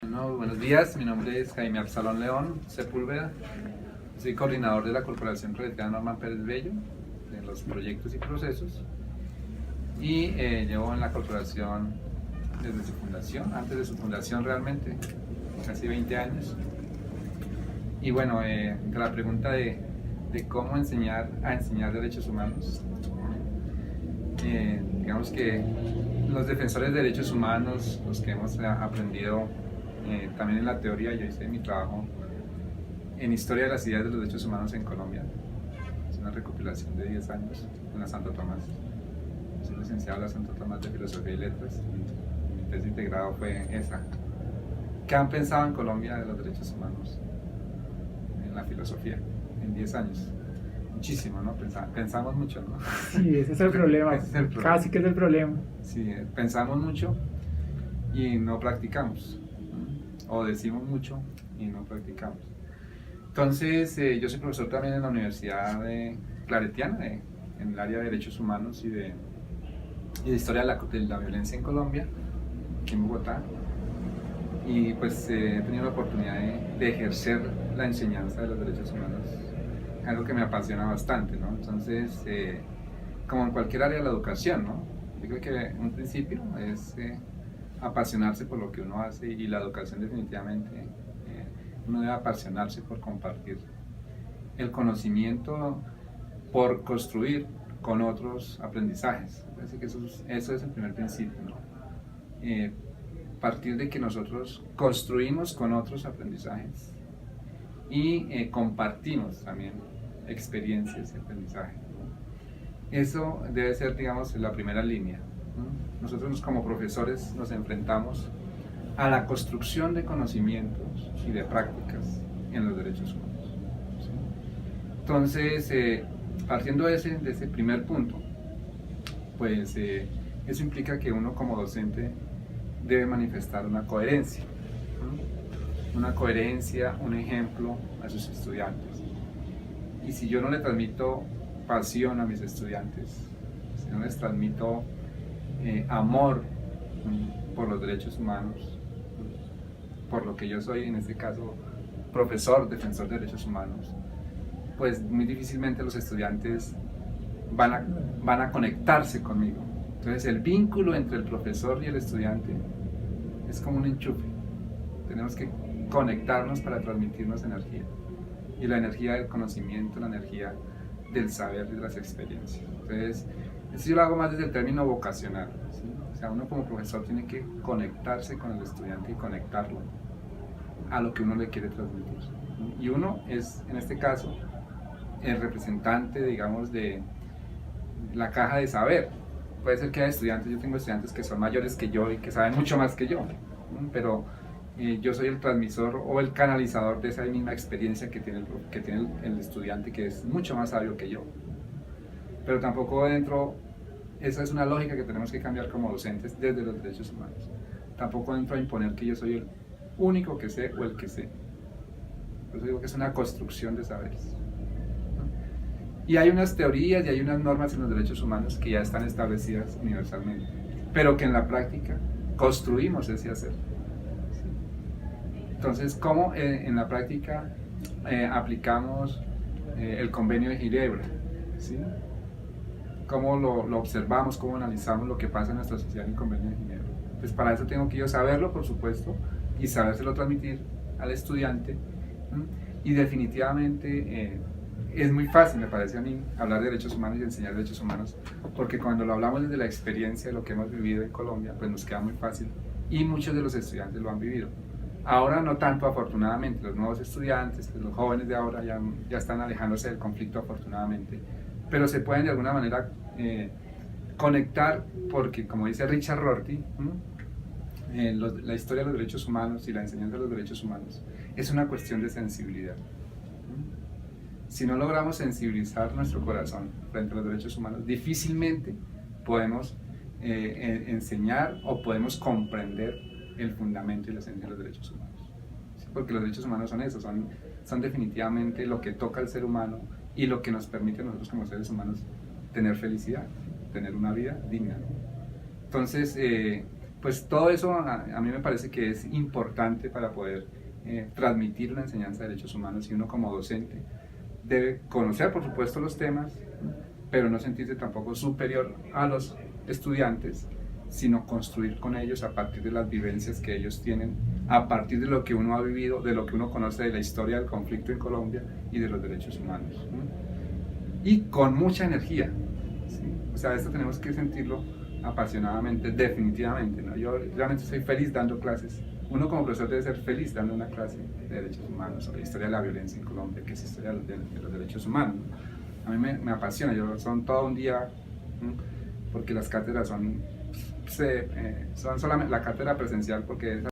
Bueno, buenos días, mi nombre es Jaime Absalón León Sepúlveda, soy coordinador de la Corporación Claretiana Norman Pérez Bello, de los proyectos y procesos, y llevo en la corporación desde su fundación, antes de su fundación realmente, casi 20 años. Y bueno, la pregunta de cómo enseñar a enseñar derechos humanos, digamos que los defensores de derechos humanos, los que hemos aprendido también en la teoría, yo hice mi trabajo en Historia de las Ideas de los Derechos Humanos en Colombia. Es una recopilación de 10 años en la Santo Tomás. Soy licenciado en la Santo Tomás de Filosofía y Letras. Mi tesis de grado fue esa. ¿Qué han pensado en Colombia de los derechos humanos en la filosofía en 10 años? Muchísimo, ¿no? Pensamos mucho, ¿no? Sí, ese es el problema. Ese es el problema. Casi que es el problema. Sí, pensamos mucho y no practicamos. O decimos mucho y no practicamos. Entonces, yo soy profesor también en la Universidad Claretiana, en el área de Derechos Humanos y de Historia de la Violencia en Colombia, aquí en Bogotá. Y pues he tenido la oportunidad de ejercer la enseñanza de los derechos humanos, algo que me apasiona bastante, ¿no? Entonces, como en cualquier área de la educación, ¿no? Yo creo que un principio es apasionarse por lo que uno hace, y la educación definitivamente, uno debe apasionarse por compartir el conocimiento, por construir con otros aprendizajes. Parece que eso es el primer principio, ¿no? Partir de que nosotros construimos con otros aprendizajes y compartimos también experiencias de aprendizaje. Eso debe ser, digamos, la primera línea, ¿no? Nosotros como profesores nos enfrentamos a la construcción de conocimientos y de prácticas en los derechos humanos, ¿sí? Entonces, partiendo de ese primer punto, pues eso implica que uno como docente debe manifestar una coherencia, ¿no? Una coherencia, un ejemplo a sus estudiantes. Y si yo no le transmito pasión a mis estudiantes, si no les transmito amor por los derechos humanos, por lo que yo soy, en este caso, profesor, defensor de derechos humanos, pues muy difícilmente los estudiantes van a conectarse conmigo. Entonces el vínculo entre el profesor y el estudiante es como un enchufe. Tenemos que conectarnos para transmitirnos energía. Y la energía del conocimiento, la energía del saber y de las experiencias. Entonces, eso yo lo hago más desde el término vocacional, ¿sí? O sea, uno como profesor tiene que conectarse con el estudiante y conectarlo a lo que uno le quiere transmitir. Y uno es, en este caso, el representante, digamos, de la caja de saber. Puede ser que haya estudiantes, yo tengo estudiantes que son mayores que yo y que saben mucho más que yo, ¿no? Pero yo soy el transmisor o el canalizador de esa misma experiencia que tiene el estudiante, que es mucho más sabio que yo. Pero tampoco esa es una lógica que tenemos que cambiar como docentes desde los derechos humanos. Tampoco entro a imponer que yo soy el único que sé o el que sé. Por eso digo que es una construcción de saberes, ¿no? Y hay unas teorías y hay unas normas en los derechos humanos que ya están establecidas universalmente, pero que en la práctica construimos ese hacer. Entonces, ¿cómo en la práctica aplicamos el Convenio de Ginebra? ¿Sí? ¿Cómo lo observamos, cómo analizamos lo que pasa en nuestra sociedad en el Convenio de Ginebra? Pues para eso tengo que yo saberlo, por supuesto, y sabérselo transmitir al estudiante. Y definitivamente es muy fácil, me parece a mí, hablar de derechos humanos y enseñar derechos humanos, porque cuando lo hablamos desde la experiencia de lo que hemos vivido en Colombia, pues nos queda muy fácil, y muchos de los estudiantes lo han vivido. Ahora no tanto, afortunadamente, los nuevos estudiantes, pues los jóvenes de ahora ya están alejándose del conflicto, afortunadamente, pero se pueden de alguna manera conectar, porque como dice Richard Rorty, la historia de los derechos humanos y la enseñanza de los derechos humanos es una cuestión de sensibilidad. Si no logramos sensibilizar nuestro corazón frente a los derechos humanos, difícilmente podemos enseñar o podemos comprender el fundamento y la esencia de los derechos humanos. ¿Sí? Porque los derechos humanos son eso, son definitivamente lo que toca al ser humano y lo que nos permite a nosotros como seres humanos tener felicidad, tener una vida digna, ¿no? Entonces, pues todo eso a mí me parece que es importante para poder transmitir una enseñanza de derechos humanos, y uno como docente debe conocer, por supuesto, los temas, pero no sentirse tampoco superior a los estudiantes, sino construir con ellos a partir de las vivencias que ellos tienen, a partir de lo que uno ha vivido, de lo que uno conoce de la historia del conflicto en Colombia y de los derechos humanos, ¿no? Y con mucha energía, ¿sí? O sea, esto tenemos que sentirlo apasionadamente, definitivamente, ¿no? Yo realmente soy feliz dando clases. Uno como profesor debe ser feliz dando una clase de derechos humanos sobre la historia de la violencia en Colombia, que es historia de los derechos humanos, ¿no? A mí me apasiona, son todo un día, ¿no? Porque las cátedras son solamente la cátedra presencial, porque